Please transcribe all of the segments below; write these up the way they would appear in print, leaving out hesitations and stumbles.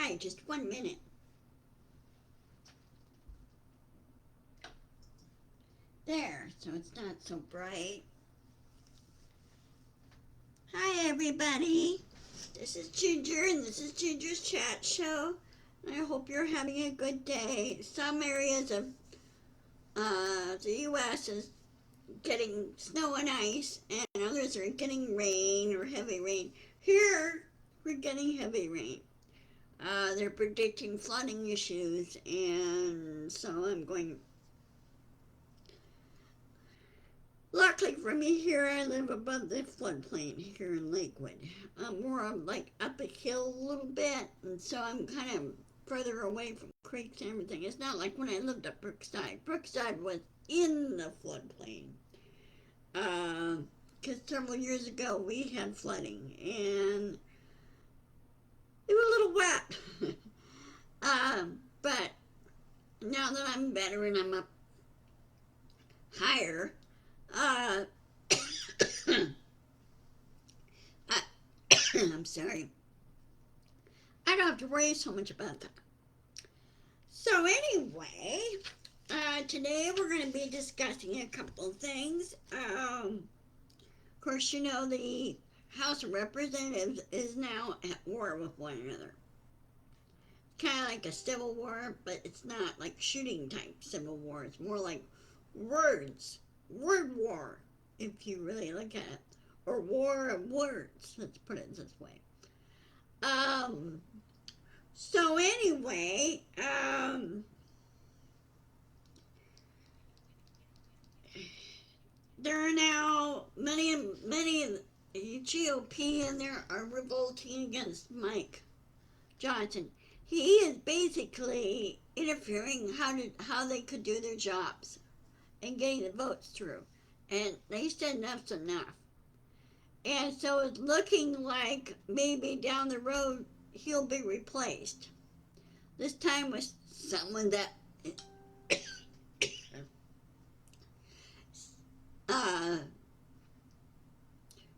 outside just 1 minute. There, so it's not so bright. Hi, everybody. This is Ginger, and this is Ginger's Chat Show. I hope you're having a good day. Some areas of the U.S. is getting snow and ice, and others are getting rain or heavy rain. Here, we're getting heavy rain. They're predicting flooding issues, and so I'm going. Luckily for me, here I live above the floodplain here in Lakewood. I'm more like up a hill a little bit, and so I'm kind of further away from creeks and everything. It's not like when I lived up Brookside. Brookside was in the floodplain. Because several years ago we had flooding, and it was a little wet. But now that I'm better and I'm up higher, I'm sorry. I don't have to worry so much about that. So anyway, today we're going to be discussing a couple of things. Of course, you know the House of Representatives is now at war with one another. Kind of like a civil war, but it's not like shooting type civil war. It's more like words, word war, if you really look at it, or war of words. Let's put it this way. So anyway, there are now many GOP in there are revolting against Mike Johnson. He is basically interfering how they could do their jobs and getting the votes through. And they said enough's enough. And so it's looking like maybe down the road he'll be replaced. This time with someone that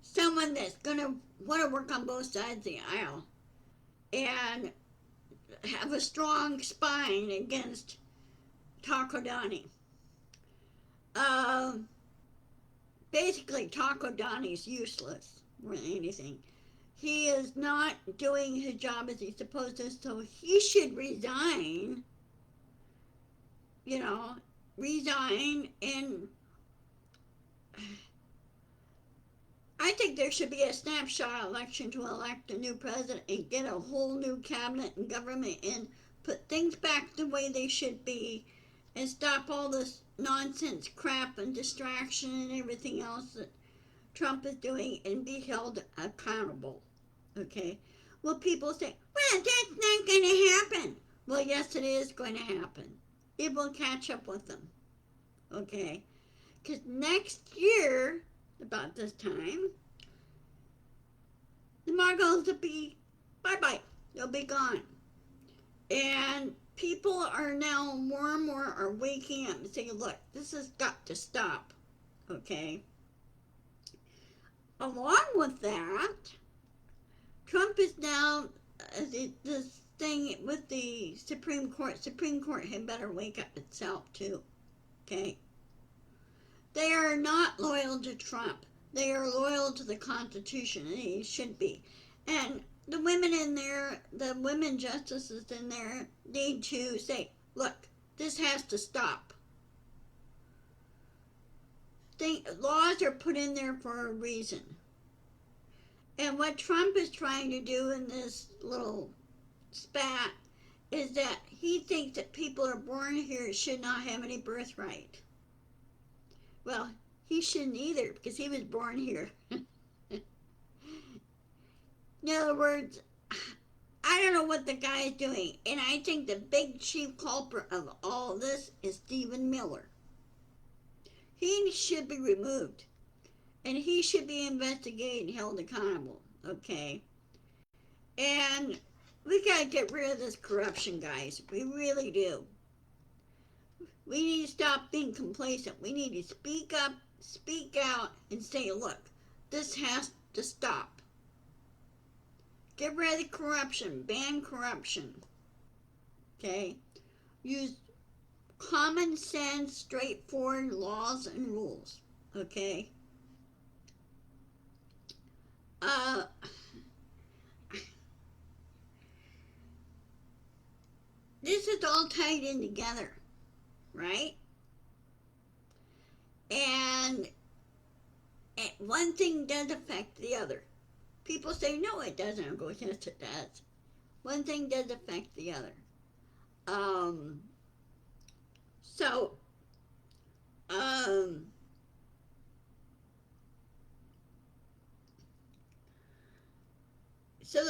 someone that's gonna want to work on both sides of the aisle and have a strong spine against Taco Donnie. Basically, Taco Donnie's useless more than anything. He is not doing his job as he's supposed to, so he should resign. Resign, and I think there should be a snapshot election to elect a new president and get a whole new cabinet and government and put things back the way they should be and stop all this nonsense crap and distraction and everything else that Trump is doing and be held accountable. Okay? Well, people say, well, that's not going to happen. Well, yes, it is going to happen. It will catch up with them. Okay? Because next year, about this time, the Margos will be bye-bye. They'll be gone. And people are now more and more are waking up and saying, look, this has got to stop. Okay? Along with that, Trump is now, this thing with the Supreme Court had better wake up itself too. Okay? They are not loyal to Trump. They are loyal to the Constitution, and they should be. And the women in there, the women justices in there, need to say, look, this has to stop. Laws are put in there for a reason. And what Trump is trying to do in this little spat is that he thinks that people are born here should not have any birthright. Well, he shouldn't either, because he was born here. In other words, I don't know what the guy is doing, and I think the big chief culprit of all this is Stephen Miller. He should be removed, and he should be investigated and held accountable, okay? And we gotta get rid of this corruption, guys. We really do. We need to stop being complacent. We need to speak up, speak out, and say, look, this has to stop. Get rid of corruption. Ban corruption. Okay? Use common sense, straightforward laws and rules. Okay? This is all tied in together, right? And one thing does affect the other. People say, no, it doesn't. I go, yes, it does. One thing does affect the other. Um, so, um, so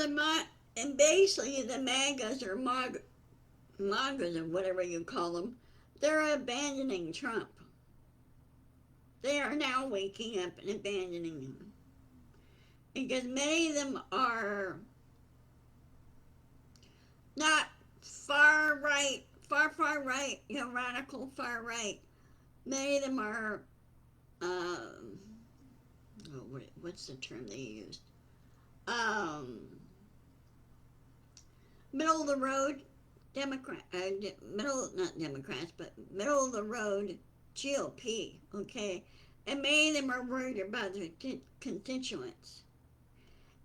and basically the MAGAs or MAGAs or whatever you call them, they're abandoning Trump. They are now waking up and abandoning him. Because many of them are not far right, far right, radical far right. Many of them are, what's the term they used? Middle of the road Democrat, not Democrats, but middle of the road GOP, okay? And many of them are worried about their constituents.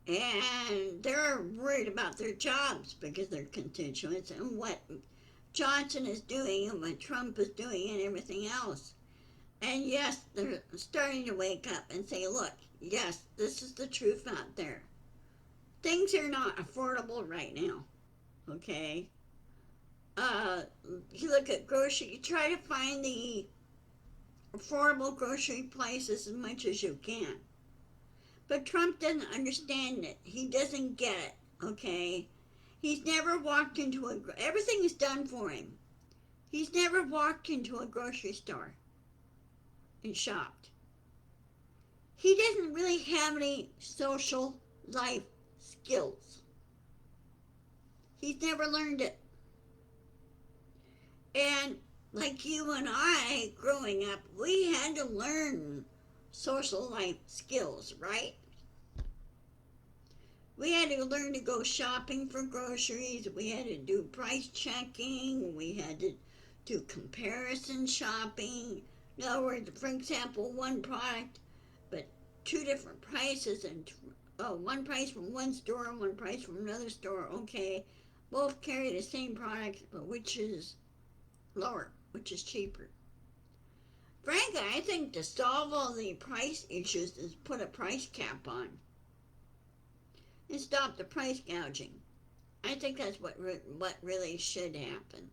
And they're worried about their jobs because they're constituents and what Johnson is doing and what Trump is doing and everything else. And yes, they're starting to wake up and say, look, yes, this is the truth out there. Things are not affordable right now, okay? You look at grocery, you try to find the affordable grocery places as much as you can. But Trump doesn't understand it. He doesn't get it, okay? He's never walked into everything is done for him. He's never walked into a grocery store and shopped. He doesn't really have any social life skills. He's never learned it. And like you and I, growing up, we had to learn social life skills, right? We had to learn to go shopping for groceries. We had to do price checking. We had to do comparison shopping. In other words, for example, one product, but two different prices, and one price from one store and one price from another store. Okay, both carry the same product, but which is lower, which is cheaper? Frankly, I think to solve all the price issues is put a price cap on and stop the price gouging. I think that's what really should happen.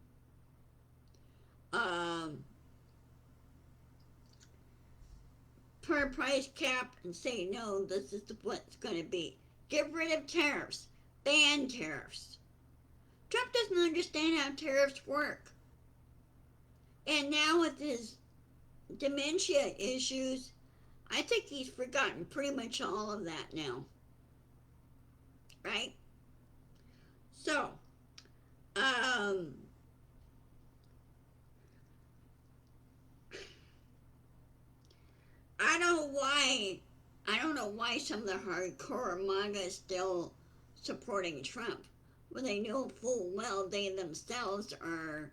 Put a price cap and say, no, this is what it's going to be. Get rid of tariffs. Ban tariffs. Trump doesn't understand how tariffs work. And now with his dementia issues, I think he's forgotten pretty much all of that now. Right? So, I don't know why some of the hardcore MAGA is still supporting Trump when they know full well they themselves are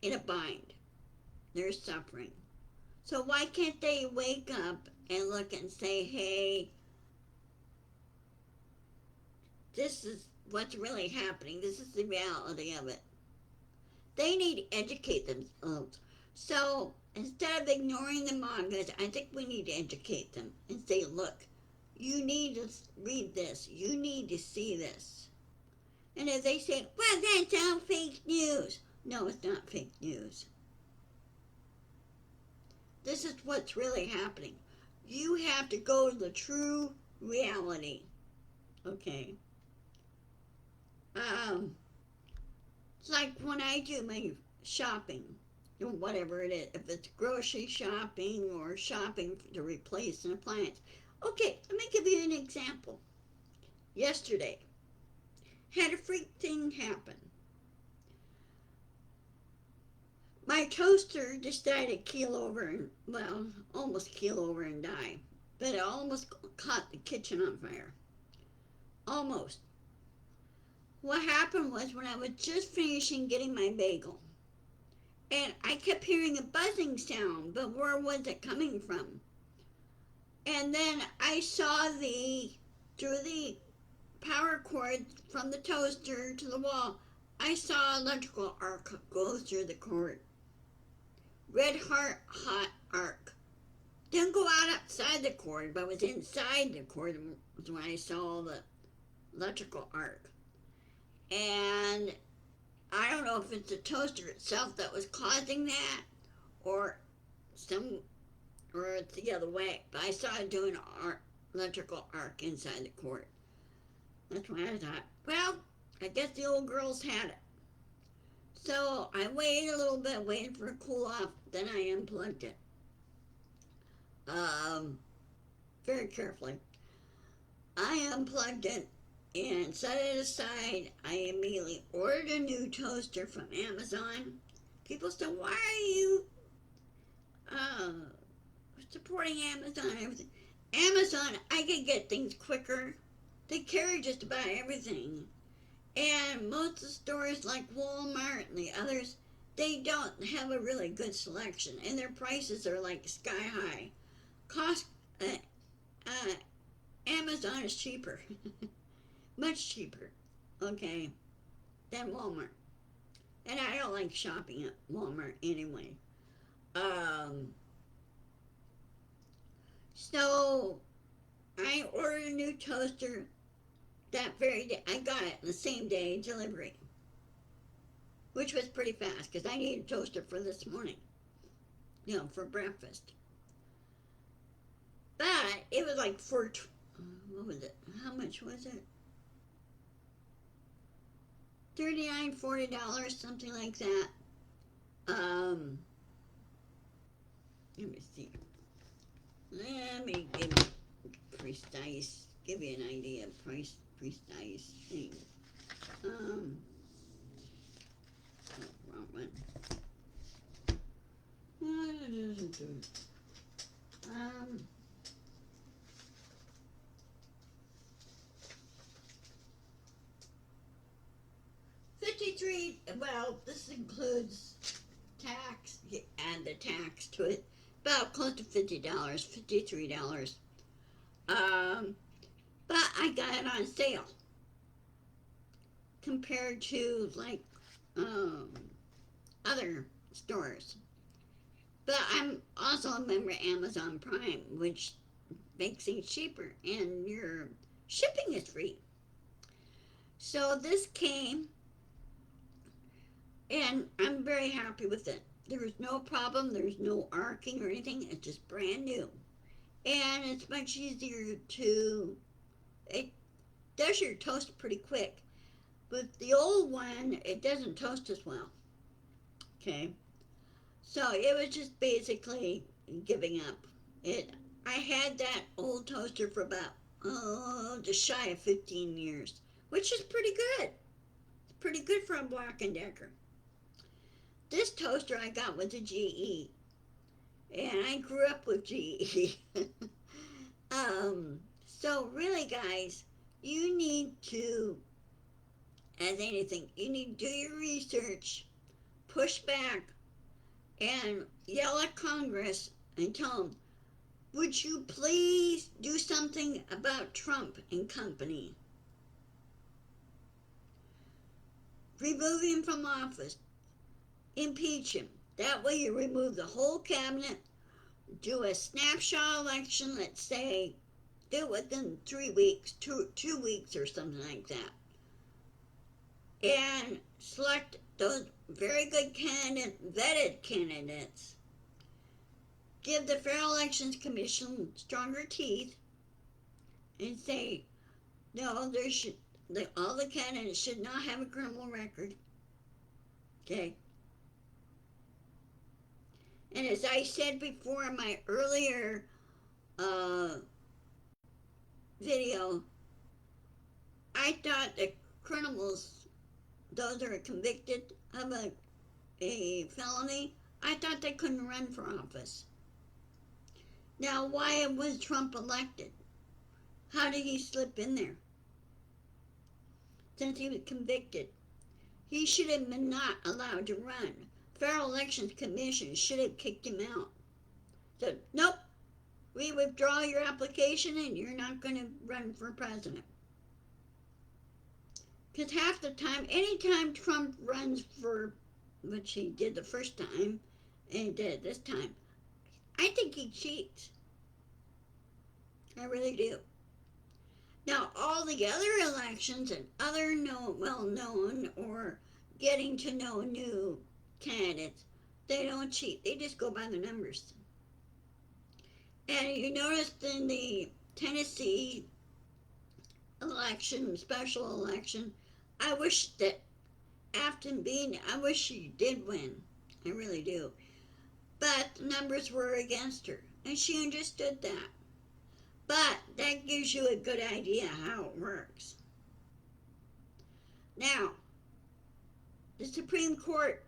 in a bind. They're suffering. So why can't they wake up and look and say, hey, this is what's really happening. This is the reality of it. They need to educate themselves. So instead of ignoring the MAGAs, I think we need to educate them and say, look, you need to read this. You need to see this. And if they say, well, that's all fake news. No, it's not fake news. This is what's really happening. You have to go to the true reality. Okay. It's like when I do my shopping, whatever it is, if it's grocery shopping or shopping to replace an appliance. Okay, let me give you an example. Yesterday, had a freak thing happen. My toaster decided to keel over and, almost keel over and die. But it almost caught the kitchen on fire. almost. What happened was when I was just finishing getting my bagel, and I kept hearing a buzzing sound, but where was it coming from? And then I saw through the power cord from the toaster to the wall, I saw electrical arc go through the cord. Red hot arc. Didn't go out outside the cord, but was inside the cord when I saw the electrical arc. And I don't know if it's the toaster itself that was causing that, or it's the other way. But I saw it doing an electrical arc inside the cord. That's why I thought, well, I guess the old girls had it. So I waited a little bit, waited for it to cool off. Then I unplugged it. Very carefully. I unplugged it and set it aside. I immediately ordered a new toaster from Amazon. People said, why are you supporting Amazon and everything? Amazon, I can get things quicker. They carry just about everything. And most of the stores like Walmart and the others, they don't have a really good selection. And their prices are like sky high. Amazon is cheaper. Much cheaper, okay, than Walmart. And I don't like shopping at Walmart anyway. So I ordered a new toaster that very day. I got it the same day delivery, which was pretty fast because I needed a toaster for this morning, for breakfast. But it was like what was it? How much was it? $39, $40, something like that. Let me see. Let me give you an idea of precise thing. Wrong one. Well, this includes tax, add the tax to it, about close to $50, $53. But I got it on sale compared to like other stores. But I'm also a member of Amazon Prime, which makes things cheaper, and your shipping is free. So this came, and I'm very happy with it. There's no problem, there's no arcing or anything, it's just brand new. And it's much easier it does your toast pretty quick. But the old one, it doesn't toast as well. Okay? So it was just basically giving up. I had that old toaster for about, just shy of 15 years, which is pretty good. It's pretty good for a Black & Decker. This toaster I got was a GE, and I grew up with GE. So really, guys, you need to, as anything, you need to do your research, push back, and yell at Congress and tell them, would you please do something about Trump and company? Remove him from office. Impeach him. That way you remove the whole cabinet, do a snapshot election, let's say, do it within 3 weeks, 2 weeks or something like that. And select those very good vetted candidates. Give the Federal Elections Commission stronger teeth and say, no, all the candidates should not have a criminal record. Okay? And as I said before in my earlier video, I thought that criminals, those that are convicted of a felony, I thought they couldn't run for office. Now, why was Trump elected? How did he slip in there? since he was convicted. He should have been not allowed to run. Federal Elections Commission should have kicked him out. Said, nope, we withdraw your application and you're not going to run for president. Because half the time, anytime Trump runs for, which he did the first time, and he did this time, I think he cheats. I really do. Now, all the other elections and other well-known or getting to know new candidates, they don't cheat. They just go by the numbers. And you noticed in the Tennessee election, special election, I wish that Afton Bean, I wish she did win. I really do. But the numbers were against her, and she understood that. But that gives you a good idea how it works. Now, the Supreme Court,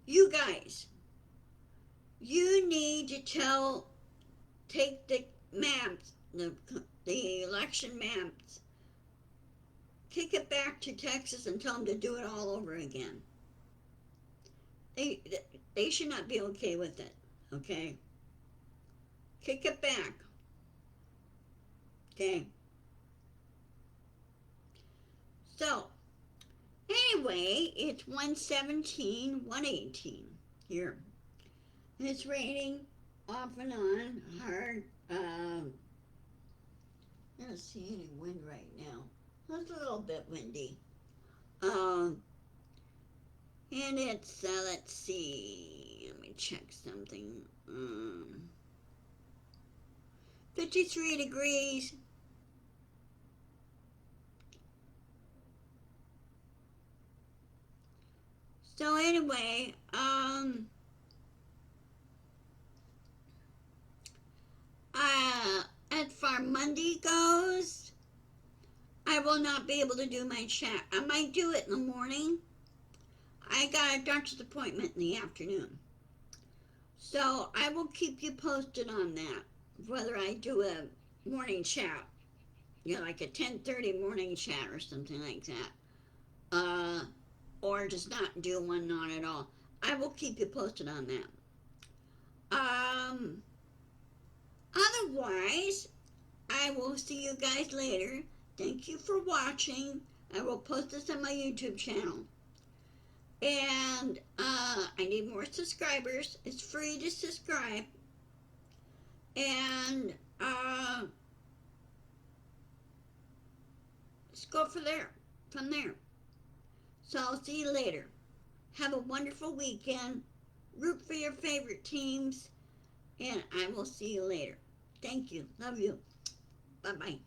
you guys, you need to take the maps, the election maps, kick it back to Texas and tell them to do it all over again. They should not be okay with it, okay? Kick it back. Okay. So, anyway, it's 117, 118 here. And it's raining off and on hard. I don't see any wind right now. It's a little bit windy. And it's, let's see, let me check something. 53 degrees. So anyway, as far Monday goes, I will not be able to do my chat. I might do it in the morning. I got a doctor's appointment in the afternoon. So I will keep you posted on that, whether I do a morning chat, like a 10:30 morning chat or something like that. Or just not do one, not at all. I will keep you posted on that. Otherwise, I will see you guys later. Thank you for watching. I will post this on my YouTube channel. And I need more subscribers. It's free to subscribe. And let's go from there. So I'll see you later. Have a wonderful weekend. Root for your favorite teams. And I will see you later. Thank you. Love you. Bye-bye.